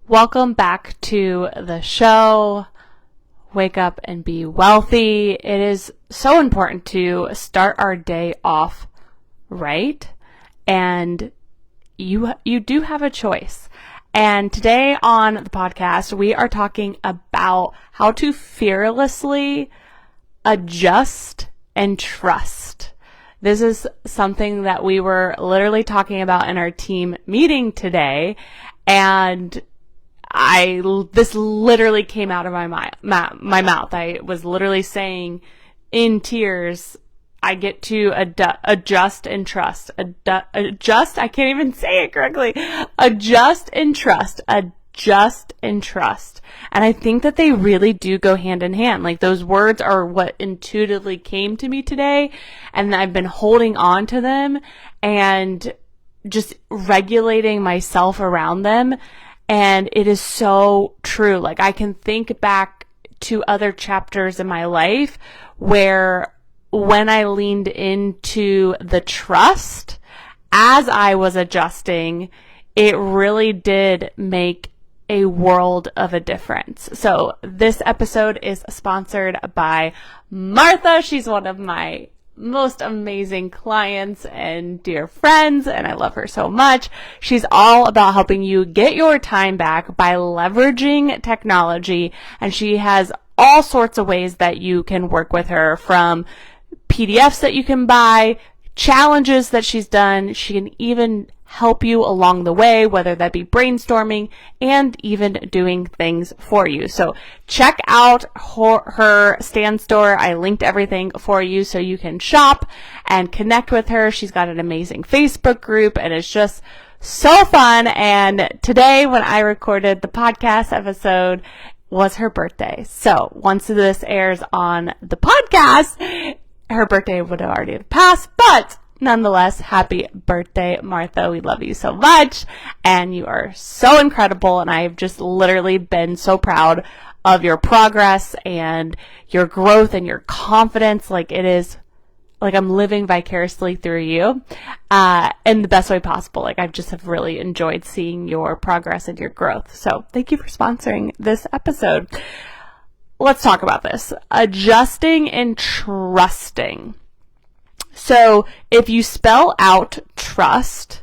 Welcome back to the show. Wake up and be wealthy. It is so important to start our day off right, and you do have a choice. And today on the podcast, we are talking about how to fearlessly adjust and trust. This is something that we were literally talking about in our team meeting today, and this literally came out of my mouth. I was literally saying in tears, I get to adjust and trust. Adjust, I can't even say it correctly. Adjust and trust. Adjust and trust. And I think that they really do go hand in hand. Like, those words are what intuitively came to me today, and I've been holding on to them and just regulating myself around them. And it is so true. Like, I can think back to other chapters in my life where when I leaned into the trust as I was adjusting, it really did make a world of a difference. So this episode is sponsored by Martha. She's one of my most amazing clients and dear friends, and I love her so much. She's all about helping you get your time back by leveraging technology, and she has all sorts of ways that you can work with her, from PDFs that you can buy, challenges that she's done. She can even help you along the way, whether that be brainstorming and even doing things for you. So check out her Stand store. I linked everything for you so you can shop and connect with her. She's got an amazing Facebook group, and it's just so fun. And today, when I recorded the podcast episode, was her birthday. So once this airs on the podcast, her birthday would have already passed, but nonetheless, happy birthday, Martha. We love you so much, and you are so incredible, and I've just literally been so proud of your progress and your growth and your confidence. Like, it is like I'm living vicariously through you in the best way possible. Like, I just have really enjoyed seeing your progress and your growth. So thank you for sponsoring this episode. Let's talk about this. Adjusting and trusting. So if you spell out trust,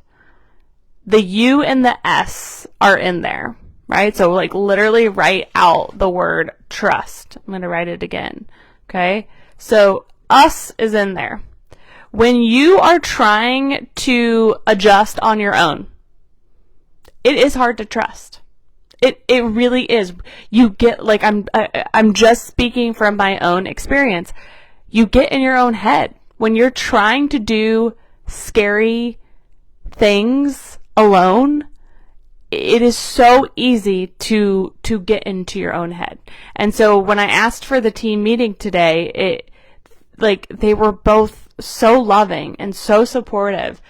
the U and the S are in there, right? So like literally write out the word trust. I'm going to write it again. Okay. So us is in there. When you are trying to adjust on your own, it is hard to trust. It really is. You get, like, I'm just speaking from my own experience. You get in your own head when you're trying to do scary things alone. It is so easy to get into your own head. And so when I asked for the team meeting today, they were both so loving and so supportive,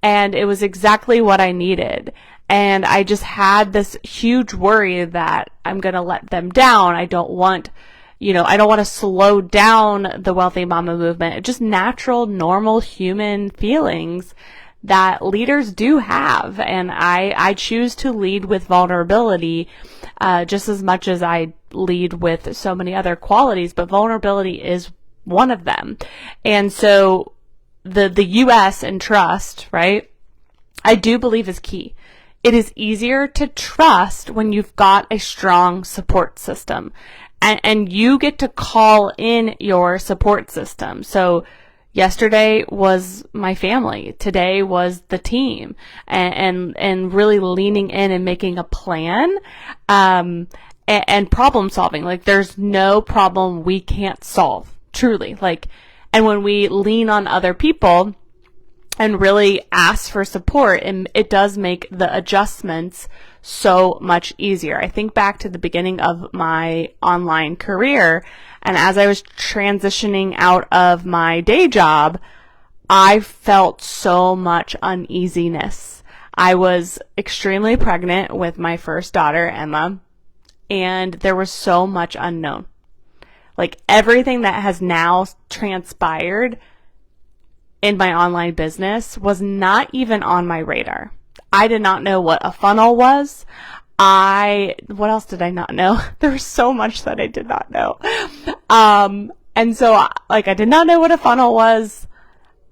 and it was exactly what I needed. And I just had this huge worry that I'm going to let them down. I don't want to slow down the Wealthy Mama movement. Just natural, normal human feelings that leaders do have. And I choose to lead with vulnerability, just as much as I lead with so many other qualities, but vulnerability is one of them. And so the US and trust, right, I do believe is key. It is easier to trust when you've got a strong support system, and you get to call in your support system. So yesterday was my family. Today was the team, and really leaning in and making a plan, and problem solving. Like, there's no problem we can't solve, truly. And when we lean on other people and really ask for support, and it does make the adjustments so much easier. I think back to the beginning of my online career, and as I was transitioning out of my day job, I felt so much uneasiness. I was extremely pregnant with my first daughter, Emma, and there was so much unknown. Like, everything that has now transpired in my online business was not even on my radar. I did not know what a funnel was. What else did I not know? There was so much that I did not know. And so like, I did not know what a funnel was.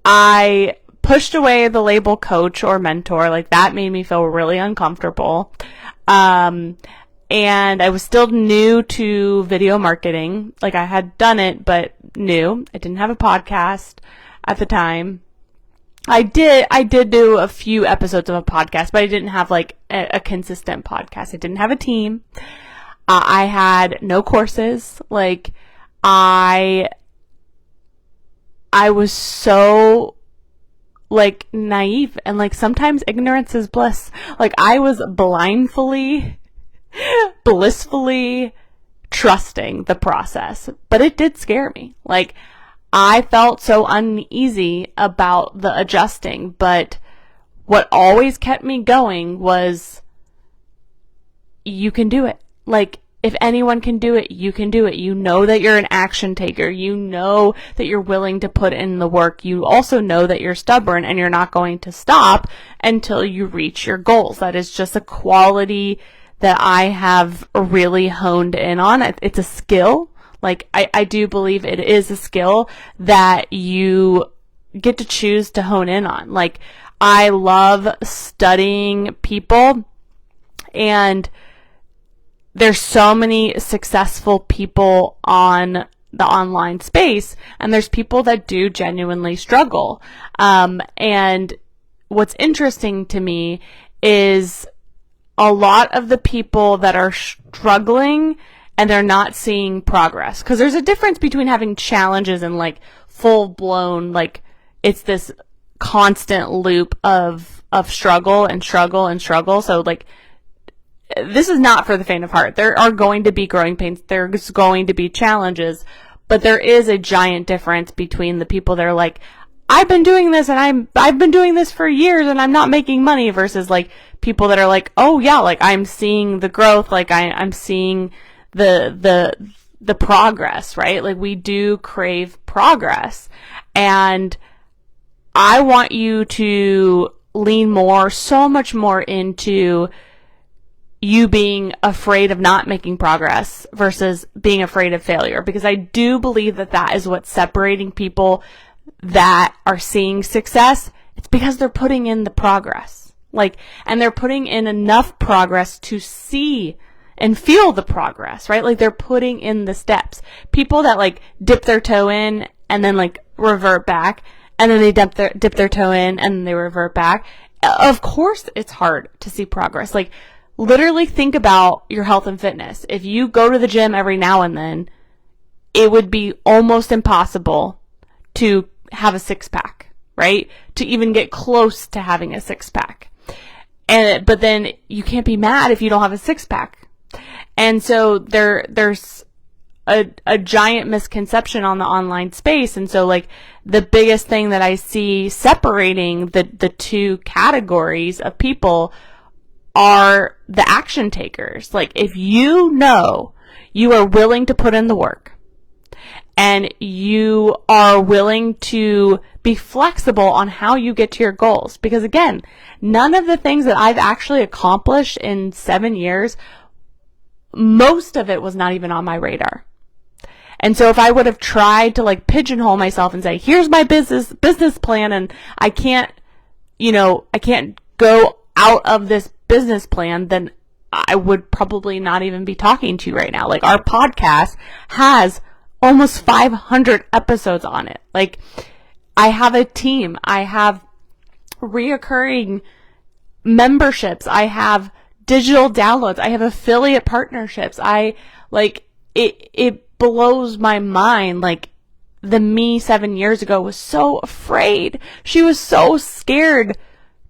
I pushed away the label coach or mentor. Like, that made me feel really uncomfortable. And I was still new to video marketing. Like, I had done it, but new. I didn't have a podcast at the time. I did do a few episodes of a podcast, but I didn't have like a consistent podcast. I didn't have a team. I had no courses. Like, I was so like naive, and like sometimes ignorance is bliss. Like, I was blissfully trusting the process, but it did scare me. Like, I felt so uneasy about the adjusting, but what always kept me going was, you can do it. Like, if anyone can do it, you can do it. You know that you're an action taker. You know that you're willing to put in the work. You also know that you're stubborn and you're not going to stop until you reach your goals. That is just a quality that I have really honed in on. It's a skill. Like, I do believe it is a skill that you get to choose to hone in on. Like, I love studying people, and there's so many successful people on the online space, and there's people that do genuinely struggle. And what's interesting to me is a lot of the people that are struggling and they're not seeing progress. Because there's a difference between having challenges and like full blown, like, it's this constant loop of struggle and struggle and struggle. So like, this is not for the faint of heart. There are going to be growing pains. There's going to be challenges, but there is a giant difference between the people that are like, I've been doing this and I've been doing this for years and I'm not making money, versus like people that are like, oh yeah, like, I'm seeing the growth. Like, I'm seeing the progress, right? Like, we do crave progress, and I want you to lean so much more into you being afraid of not making progress versus being afraid of failure, because I do believe that is what's separating people that are seeing success. It's because they're putting in the progress, like, and they're putting in enough progress to see and feel the progress, right? Like, they're putting in the steps. People that like dip their toe in and then like revert back, and then they dip their toe in and then they revert back. Of course it's hard to see progress. Like, literally think about your health and fitness. If you go to the gym every now and then, it would be almost impossible to have a six-pack, right? To even get close to having a six-pack. But then you can't be mad if you don't have a six-pack. And so there's a giant misconception on the online space. And so like, the biggest thing that I see separating the two categories of people are the action takers. Like, if you know you are willing to put in the work and you are willing to be flexible on how you get to your goals, because again, none of the things that I've actually accomplished in 7 years, most of it was not even on my radar. And so if I would have tried to like pigeonhole myself and say, here's my business plan, and I can't go out of this business plan, then I would probably not even be talking to you right now. Like, our podcast has almost 500 episodes on it. Like, I have a team. I have reoccurring memberships. I have digital downloads. I have affiliate partnerships. It blows my mind. Like, the me 7 years ago was so afraid. She was so scared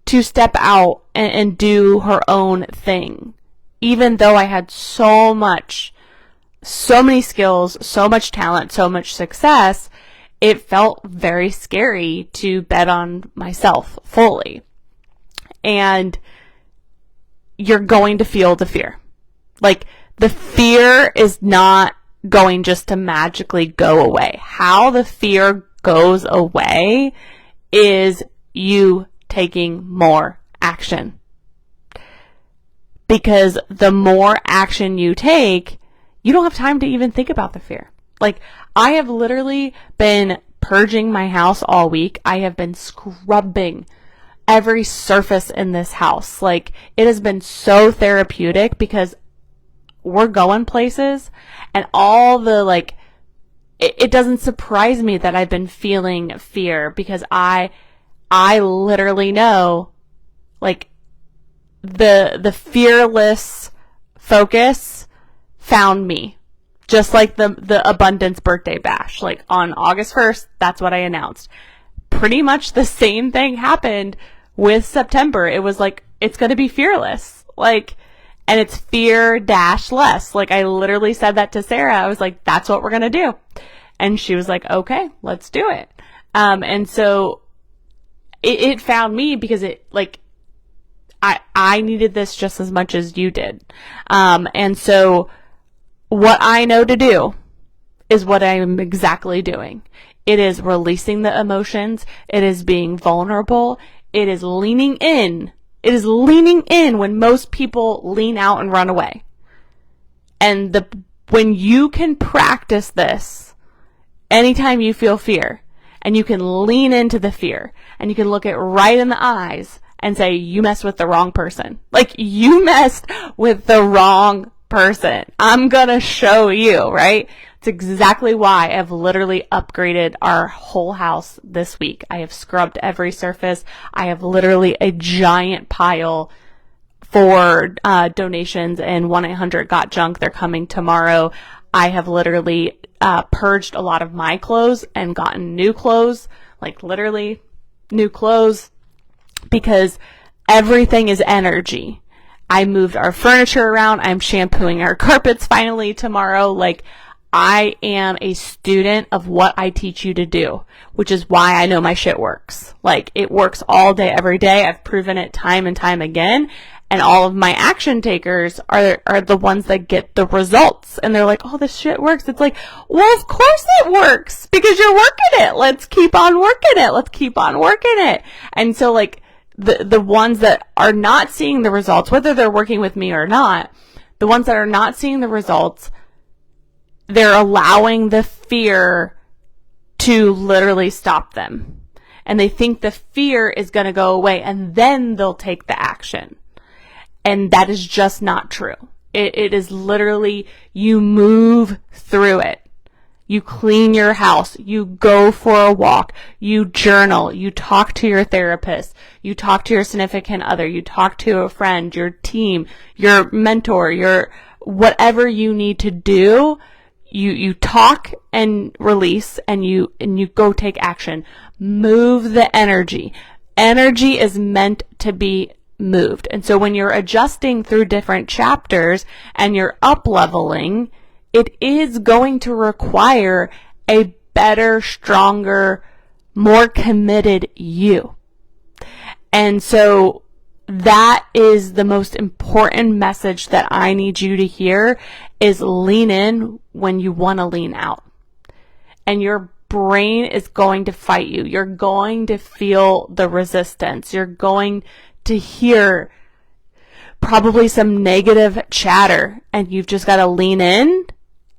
to step out and do her own thing. Even though I had so many skills, so much talent, so much success, it felt very scary to bet on myself fully. And you're going to feel the fear. Like, the fear is not going just to magically go away. How the fear goes away is you taking more action. because the more action you take, you don't have time to even think about the fear. Like, I have literally been purging my house all week. I have been scrubbing every surface in this house. Like, it has been so therapeutic because we're going places, and all the, like, it doesn't surprise me that I've been feeling fear, because I literally know, like, the fearless focus found me. Just like the abundance birthday bash. Like, on August 1st, that's what I announced. Pretty much the same thing happened with September. It was like, it's going to be fearless. Like, and it's fear-less. Like, I literally said that to Sarah. I was like, that's what we're going to do. And she was like, okay, let's do it. And so it found me because it, like, I needed this just as much as you did. And so what I know to do is what I am exactly doing. It is releasing the emotions. It is being vulnerable. It is leaning in. It is leaning in when most people lean out and run away. And when you can practice this, anytime you feel fear, and you can lean into the fear, and you can look it right in the eyes and say, you messed with the wrong person. Like, you messed with the wrong person. I'm gonna show you, right? It's exactly why I've literally upgraded our whole house this week. I have scrubbed every surface. I have literally a giant pile for donations and 1-800-GOT-JUNK. They're coming tomorrow. I have literally purged a lot of my clothes and gotten new clothes, like literally new clothes, because everything is energy. I moved our furniture around. I'm shampooing our carpets finally tomorrow. Like, I am a student of what I teach you to do, which is why I know my shit works. Like, it works all day, every day. I've proven it time and time again. And all of my action takers are the ones that get the results. And they're like, oh, this shit works. It's like, well, of course it works, because you're working it. Let's keep on working it. Let's keep on working it. And so, like, the ones that are not seeing the results, whether they're working with me or not, the ones that are not seeing the results, they're allowing the fear to literally stop them. And they think the fear is going to go away, and then they'll take the action. And that is just not true. It is literally, you move through it. You clean your house. You go for a walk. You journal. You talk to your therapist. You talk to your significant other. You talk to a friend, your team, your mentor, your whatever you need to do. You talk and release, and you go take action. Move the energy. Energy is meant to be moved. And so when you're adjusting through different chapters and you're up-leveling, it is going to require a better, stronger, more committed you. And so that is the most important message that I need you to hear, is lean in when you want to lean out. And your brain is going to fight you. You're going to feel the resistance. You're going to hear probably some negative chatter, and you've just got to lean in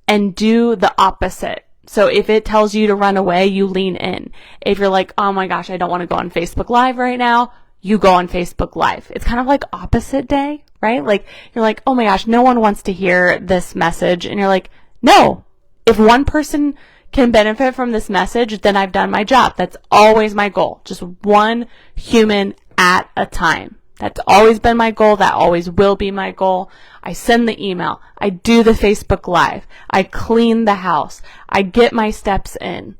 and do the opposite. So if it tells you to run away, you lean in. If you're like, oh my gosh, I don't want to go on Facebook Live right now, you go on Facebook Live. It's kind of like opposite day, right? Like, you're like, oh my gosh, no one wants to hear this message. And you're like, no, if one person can benefit from this message, then I've done my job. That's always my goal. Just one human at a time. That's always been my goal. That always will be my goal. I send the email. I do the Facebook Live. I clean the house. I get my steps in.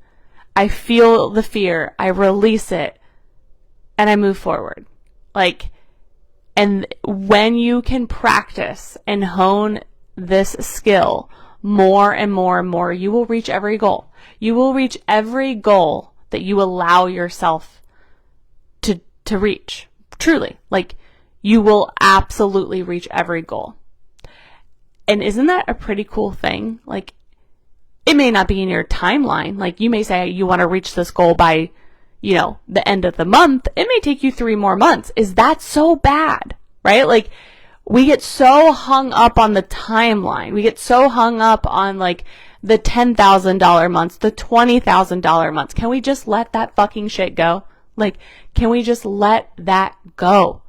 I feel the fear. I release it. And I move forward. Like, and when you can practice and hone this skill more and more and more, you will reach every goal. You will reach every goal that you allow yourself to reach. Truly. Like, you will absolutely reach every goal. And isn't that a pretty cool thing? Like, it may not be in your timeline. Like, you may say you want to reach this goal by, the end of the month. It may take you 3 more months. Is that so bad? Right? Like, we get so hung up on the timeline. We get so hung up on like the $10,000 months, the $20,000 months. Can we just let that fucking shit go? Like, can we just let that go?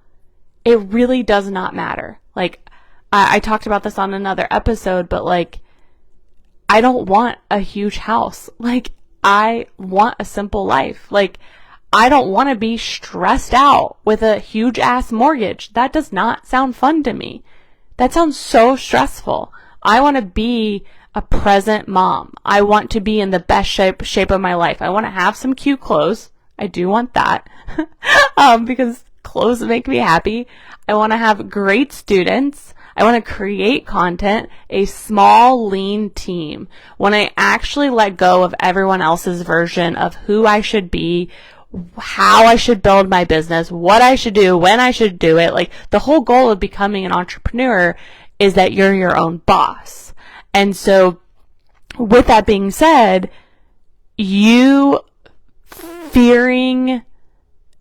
It really does not matter. Like, I talked about this on another episode, but like, I don't want a huge house. Like, I want a simple life. Like, I don't want to be stressed out with a huge ass mortgage. That does not sound fun to me. That sounds so stressful. I want to be a present mom. I want to be in the best shape of my life. I want to have some cute clothes. I do want that. Because clothes make me happy. I want to have great students. I want to create content, a small, lean team. When I actually let go of everyone else's version of who I should be, how I should build my business, what I should do, when I should do it. Like, the whole goal of becoming an entrepreneur is that you're your own boss. And so with that being said, you fearing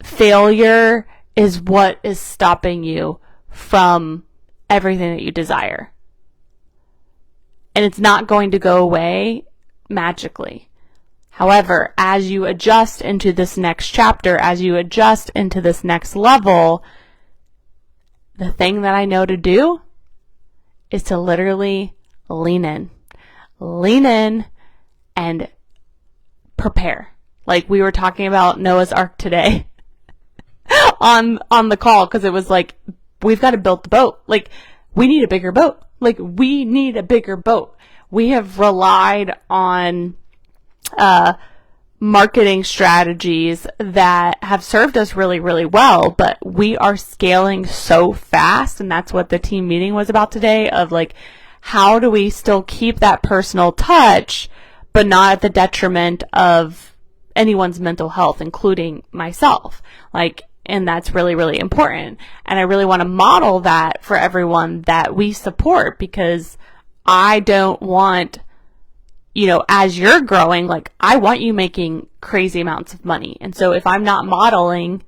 failure is what is stopping you from everything that you desire. And it's not going to go away magically. However, as you adjust into this next chapter, as you adjust into this next level, the thing that I know to do is to literally lean in. Lean in and prepare. Like, we were talking about Noah's Ark today on the call, because it was like, we've got to build the boat. Like, we need a bigger boat. Like, we need a bigger boat. We have relied on marketing strategies that have served us really, really well, but we are scaling so fast. And that's what the team meeting was about today, of like, how do we still keep that personal touch, but not at the detriment of anyone's mental health, including myself. Like, and that's really, really important. And I really want to model that for everyone that we support, because I don't want, you know, as you're growing, like, I want you making crazy amounts of money. And so if I'm not modeling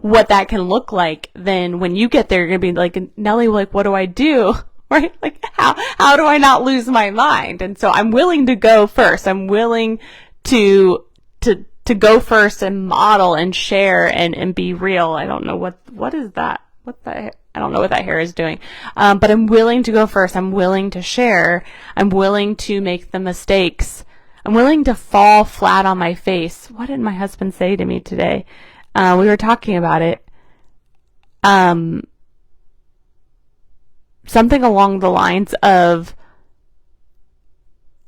what that can look like, then when you get there, you're going to be like, Nellie, like, what do I do? Right? Like, how do I not lose my mind? And so I'm willing to go first. I'm willing to go first and model and share and be real. I don't know what is that? I don't know what that hair is doing. But I'm willing to go first. I'm willing to share. I'm willing to make the mistakes. I'm willing to fall flat on my face. What did my husband say to me today? We were talking about it. Something along the lines of,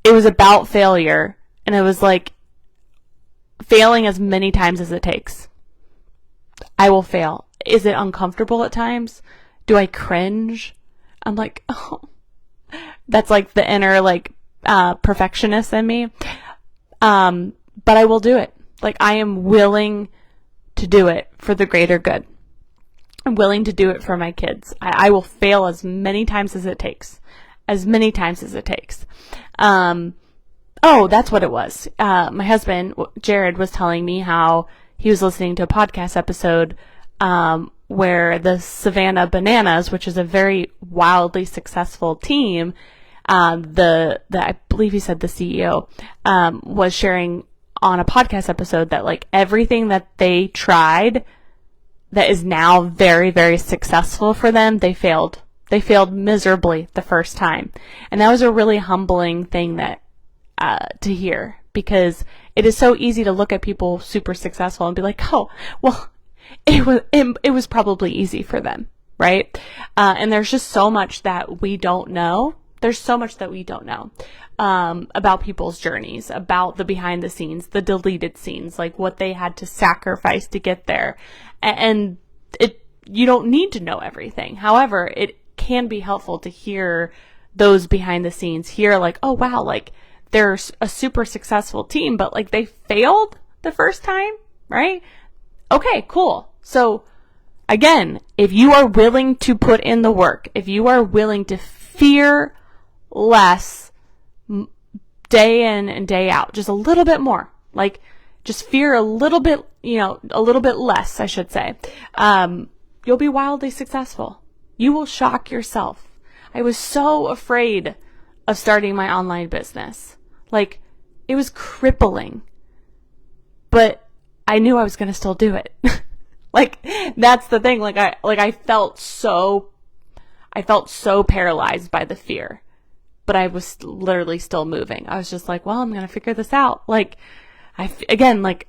it was about failure, and it was like, failing as many times as it takes. I will fail. Is it uncomfortable at times? Do I cringe? I'm like, oh, that's like the inner, like, perfectionist in me. But I will do it. Like, I am willing to do it for the greater good. I'm willing to do it for my kids. I will fail as many times as it takes. As many times as it takes. Oh, that's what it was. My husband, Jared, was telling me how he was listening to a podcast episode where the Savannah Bananas, which is a very wildly successful team, I believe he said the CEO, was sharing on a podcast episode that, like, everything that they tried that is now very, very successful for them, they failed. They failed miserably the first time. And that was a really humbling thing that to hear, because it is so easy to look at people super successful and be like, oh, well, it was probably easy for them, right? And there's just so much that we don't know. There's so much that we don't know about people's journeys, about the behind the scenes, the deleted scenes, like what they had to sacrifice to get there. And you don't need to know everything. However, it can be helpful to hear those behind the scenes, hear like, oh wow, like, they're a super successful team, but like, they failed the first time, right? Okay, cool. So again, if you are willing to put in the work, if you are willing to fear less day in and day out, just a little bit more, like, just fear a little bit, a little bit less, I should say, you'll be wildly successful. You will shock yourself. I was so afraid of starting my online business. Like, it was crippling. But I knew I was going to still do it. Like, that's the thing. I felt so paralyzed by the fear, but I was literally still moving. I was just like, well, I'm going to figure this out. Like,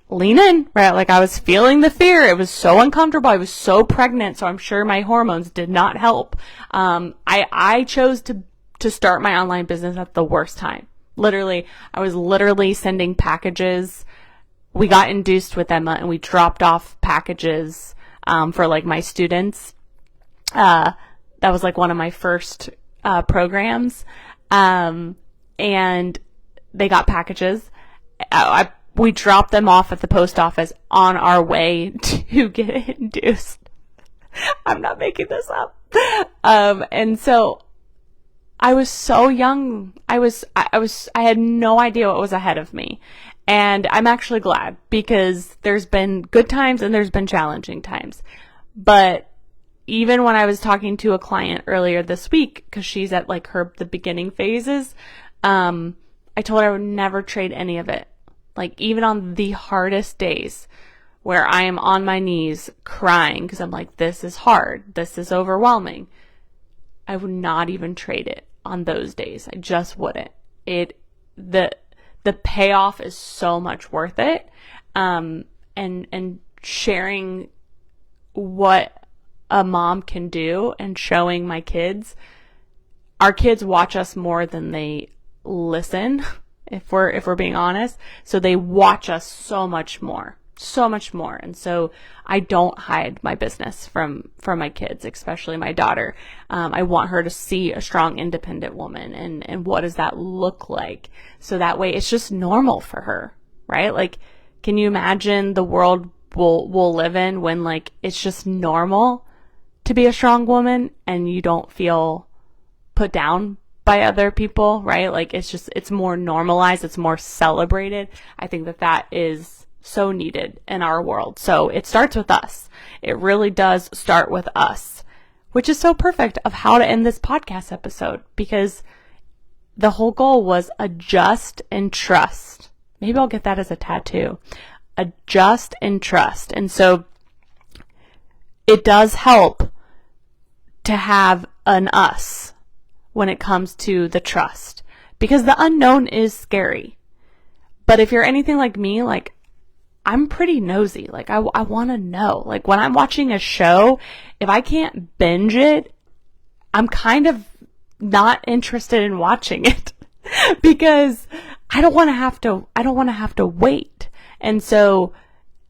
lean in, right? Like, I was feeling the fear. It was so uncomfortable. I was so pregnant. So I'm sure my hormones did not help. I chose to start my online business at the worst time. I was literally sending packages. We got induced with Emma and we dropped off packages, for like my students. That was like one of my first, programs. And they got packages. We dropped them off at the post office on our way to get induced. I'm not making this up. And so I was so young. I had no idea what was ahead of me. And I'm actually glad, because there's been good times and there's been challenging times. But even when I was talking to a client earlier this week, because she's at like the beginning phases, I told her I would never trade any of it. Like, even on the hardest days where I am on my knees crying because I'm like, this is hard, this is overwhelming, I would not even trade it on those days. I just wouldn't. The payoff is so much worth it. And sharing what a mom can do and showing my kids. Our kids watch us more than they listen, if we're being honest. So they watch us so much more. And so I don't hide my business from my kids, especially my daughter. I want her to see a strong, independent woman, and what does that look like? So that way it's just normal for her, right? Like, can you imagine the world we'll live in when like it's just normal to be a strong woman and you don't feel put down by other people, right? Like, it's more normalized, it's more celebrated. I think that is so needed in our world. So it starts with us. It really does start with us, which is so perfect of how to end this podcast episode, because the whole goal was adjust and trust. Maybe I'll get that as a tattoo. Adjust and trust. And so it does help to have an us when it comes to the trust, because the unknown is scary. But if you're anything like me, like, I'm pretty nosy. Like, I want to know. Like, when I'm watching a show, if I can't binge it, I'm kind of not interested in watching it because I don't want to have to wait. And so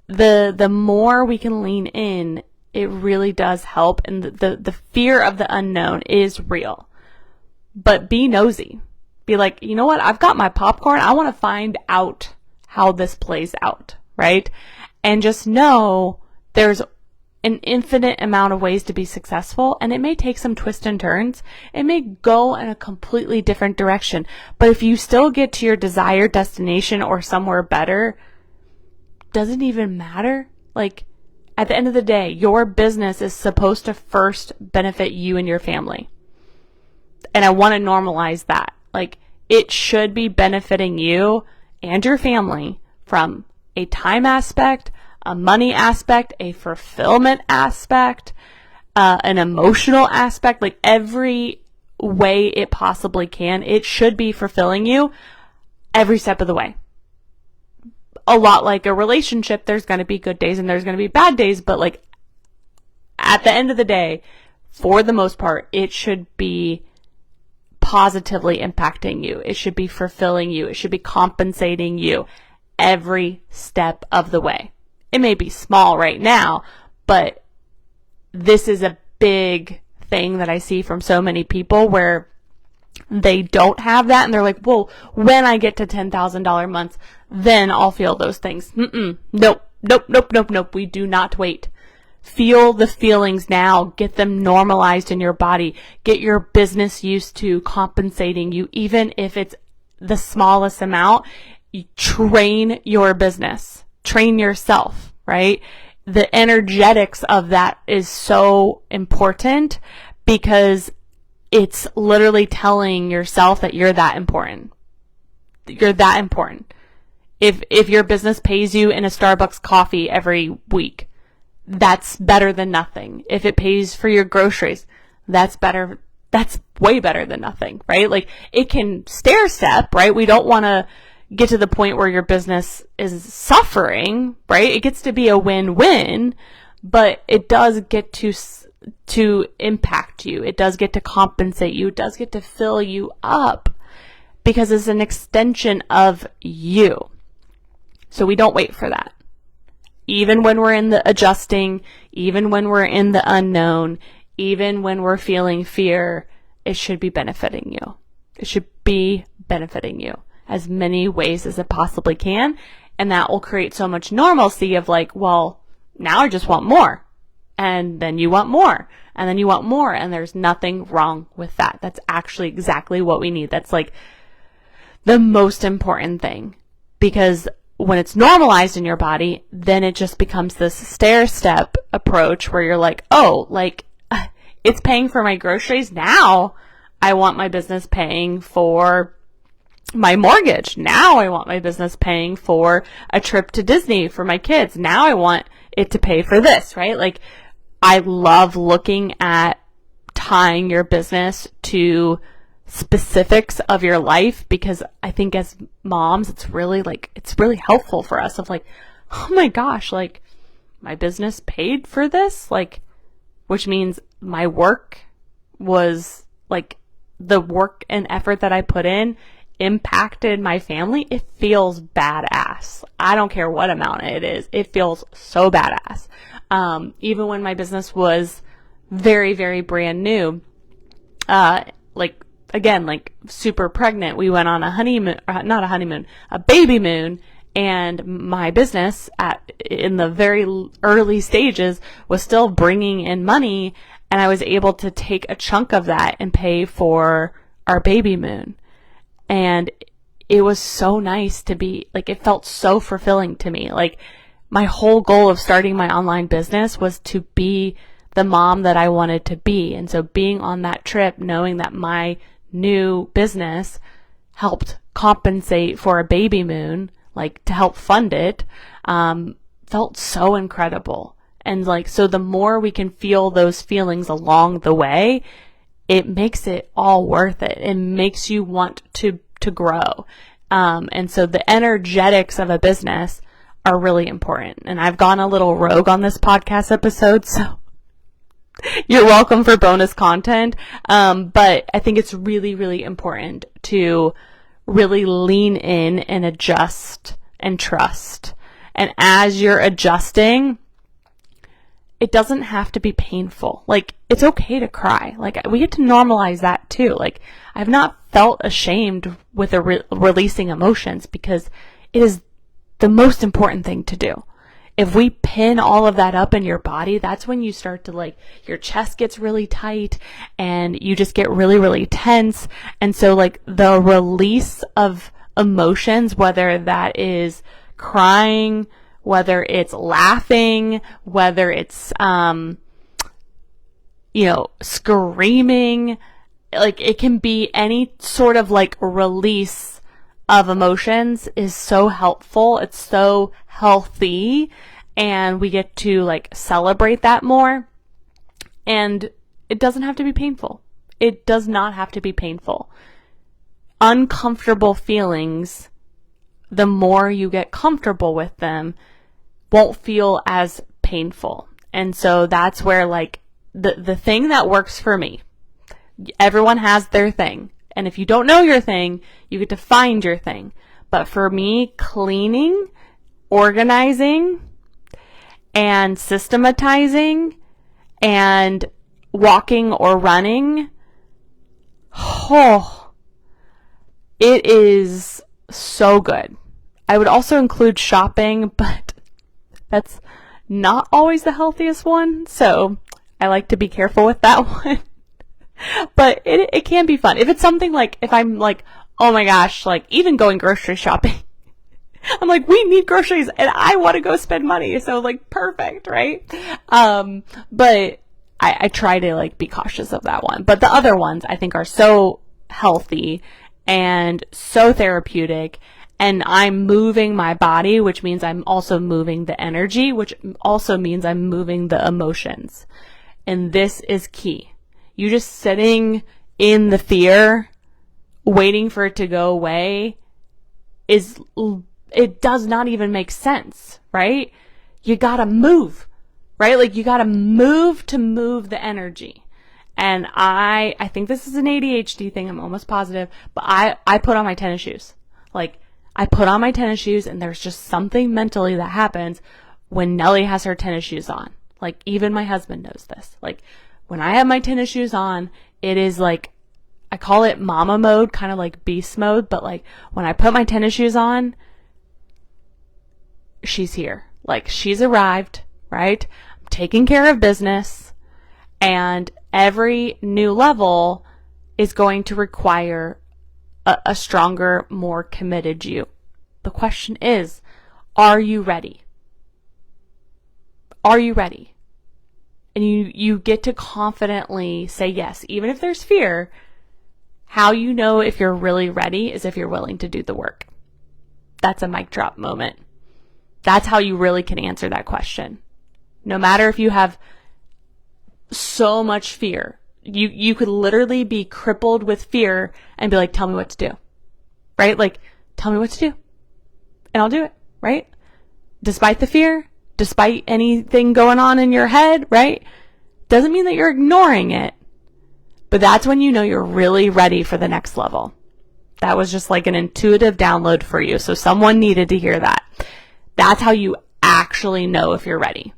the more we can lean in, it really does help. And the fear of the unknown is real. But be nosy. Be like, you know what? I've got my popcorn. I want to find out how this plays out, right? And just know there's an infinite amount of ways to be successful, and it may take some twists and turns. It may go in a completely different direction. But if you still get to your desired destination or somewhere better, doesn't even matter. Like, at the end of the day, your business is supposed to first benefit you and your family. And I want to normalize that. Like, it should be benefiting you and your family from a time aspect, a money aspect, a fulfillment aspect, an emotional aspect, like every way it possibly can. It should be fulfilling you every step of the way. A lot like a relationship, there's going to be good days and there's going to be bad days, but like at the end of the day, for the most part, it should be positively impacting you. It should be fulfilling you. It should be compensating you every step of the way. It may be small right now, but this is a big thing that I see from so many people where they don't have that and they're like, well, when I get to $10,000 months, then I'll feel those things. Nope. We do not wait. Feel the feelings now. Get them normalized in your body. Get your business used to compensating you, even if it's the smallest amount. Train your business. Train yourself, right? The energetics of that is so important because it's literally telling yourself that you're that important. You're that important. If your business pays you in a Starbucks coffee every week, that's better than nothing. If it pays for your groceries, that's better. That's way better than nothing, right? Like, it can stair step, right? We don't want to get to the point where your business is suffering, right? It gets to be a win-win, but it does get to impact you. It does get to compensate you. It does get to fill you up because it's an extension of you. So we don't wait for that. Even when we're in the adjusting, even when we're in the unknown, even when we're feeling fear, it should be benefiting you. It should be benefiting you as many ways as it possibly can. And that will create so much normalcy of like, well, now I just want more. And then you want more. And then you want more. And there's nothing wrong with that. That's actually exactly what we need. That's like the most important thing. Because when it's normalized in your body, then it just becomes this stair-step approach where you're like, oh, like, it's paying for my groceries. Now I want my business paying for my mortgage. Now I want my business paying for a trip to Disney for my kids. Now I want it to pay for this, right? Like, I love looking at tying your business to specifics of your life, because I think as moms, it's really helpful for us of like, oh my gosh, like, my business paid for this, like, which means my work was like, the work and effort that I put in impacted my family. It feels badass. I don't care what amount it is. It feels so badass. Even when my business was very, very brand new, like, again, like super pregnant, we went on a honeymoon, not a honeymoon, a baby moon, and my business in the very early stages was still bringing in money, and I was able to take a chunk of that and pay for our baby moon. And it was so nice to be, like, it felt so fulfilling to me. Like, my whole goal of starting my online business was to be the mom that I wanted to be. And so being on that trip, knowing that my new business helped compensate for a baby moon, like to help fund it, felt so incredible. And like, so the more we can feel those feelings along the way, it makes it all worth it. It makes you want to grow. And so the energetics of a business are really important. And I've gone a little rogue on this podcast episode, so you're welcome for bonus content. But I think it's really, really important to really lean in and adjust and trust. And as you're adjusting, it doesn't have to be painful. Like, it's okay to cry. Like, we get to normalize that too. Like, I've not felt ashamed with releasing emotions, because it is the most important thing to do. If we pin all of that up in your body, that's when you start to, like, your chest gets really tight and you just get really, really tense. And so, like, the release of emotions, whether that is crying, whether it's laughing, whether it's, screaming, like, it can be any sort of like release of emotions is so helpful. It's so healthy, and we get to like celebrate that more. And it doesn't have to be painful. It does not have to be painful. Uncomfortable feelings, the more you get comfortable with them, won't feel as painful. And so that's where, like, the thing that works for me, everyone has their thing. And if you don't know your thing, you get to find your thing. But for me, cleaning, organizing, and systematizing, and walking or running, it is so good. I would also include shopping, but that's not always the healthiest one, so I like to be careful with that one. But it can be fun. If it's something like, if I'm like, oh my gosh, like even going grocery shopping, I'm like, we need groceries and I want to go spend money. So like, perfect, right? But I try to like be cautious of that one. But the other ones I think are so healthy and so therapeutic, and I'm moving my body, which means I'm also moving the energy, which also means I'm moving the emotions. And this is key. You just sitting in the fear, waiting for it to go away, it does not even make sense, right? You gotta move, right? Like you gotta move to move the energy. And I think this is an ADHD thing, I'm almost positive, but I put on my tennis shoes. Like, I put on my tennis shoes, and there's just something mentally that happens when Nellie has her tennis shoes on. Like, even my husband knows this. Like, when I have my tennis shoes on, it is like, I call it mama mode, kind of like beast mode, but like, when I put my tennis shoes on, she's here. Like, she's arrived, right? I'm taking care of business, and every new level is going to require a stronger, more committed you. The question is, are you ready? Are you ready? And you get to confidently say yes, even if there's fear. How you know if you're really ready is if you're willing to do the work. That's a mic drop moment. That's how you really can answer that question. No matter if you have so much fear, you could literally be crippled with fear and be like, tell me what to do, right? Like, tell me what to do and I'll do it, right? Despite the fear, despite anything going on in your head, right? Doesn't mean that you're ignoring it, but that's when you know you're really ready for the next level. That was just like an intuitive download for you. So someone needed to hear that. That's how you actually know if you're ready.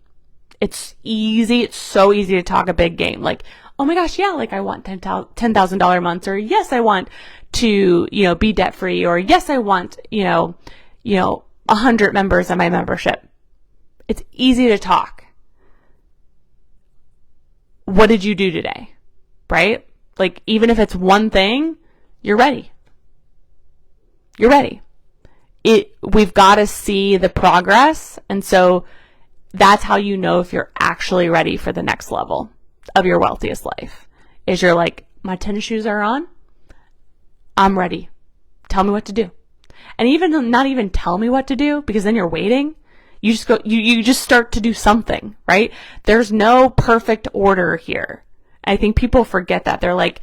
It's easy. It's so easy to talk a big game. Like, oh my gosh, yeah, like I want $10,000 months, or yes, I want to, be debt free, or yes, I want, 100 members in my membership. It's easy to talk. What did you do today? Right? Like, even if it's one thing, you're ready. You're ready. We've got to see the progress. And so that's how you know if you're actually ready for the next level of your wealthiest life. Is you're like, my tennis shoes are on. I'm ready. Tell me what to do. And even not even tell me what to do, because then you're waiting. You just go, you just start to do something, right? There's no perfect order here. I think people forget that. They're like,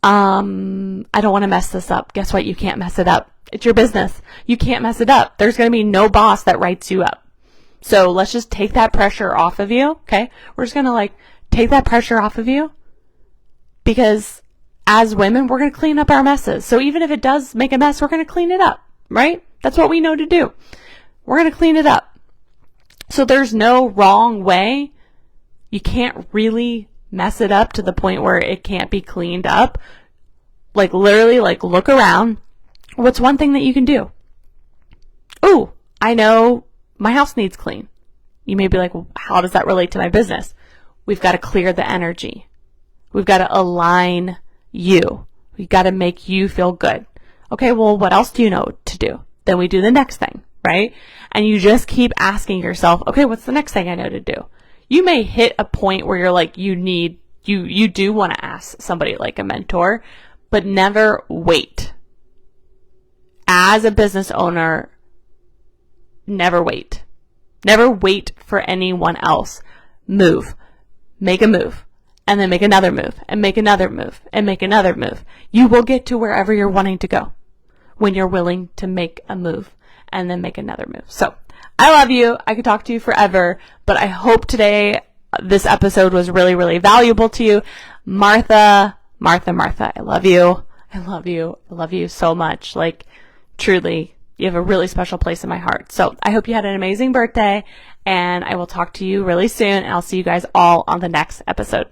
I don't want to mess this up. Guess what? You can't mess it up. It's your business. You can't mess it up. There's going to be no boss that writes you up. So let's just take that pressure off of you. Okay. We're just going to take that pressure off of you, because as women, we're going to clean up our messes. So even if it does make a mess, we're going to clean it up, right? That's what we know to do. We're going to clean it up. So there's no wrong way. You can't really mess it up to the point where it can't be cleaned up. Like, literally, look around. What's one thing that you can do? Ooh, I know my house needs clean. You may be like, well, how does that relate to my business? We've got to clear the energy. We've got to align you. We've got to make you feel good. Okay, well, what else do you know to do? Then we do the next thing, right? And you just keep asking yourself, okay, what's the next thing I know to do? You may hit a point where you're like, you do want to ask somebody like a mentor, but never wait. As a business owner, never wait. Never wait for anyone else. Move. Make a move. And then make another move. And make another move. And make another move. You will get to wherever you're wanting to go when you're willing to make a move and then make another move. So, I love you. I could talk to you forever, but I hope today this episode was really, really valuable to you. Martha, I love you. I love you. I love you so much. Truly, you have a really special place in my heart. So I hope you had an amazing birthday, and I will talk to you really soon, and I'll see you guys all on the next episode.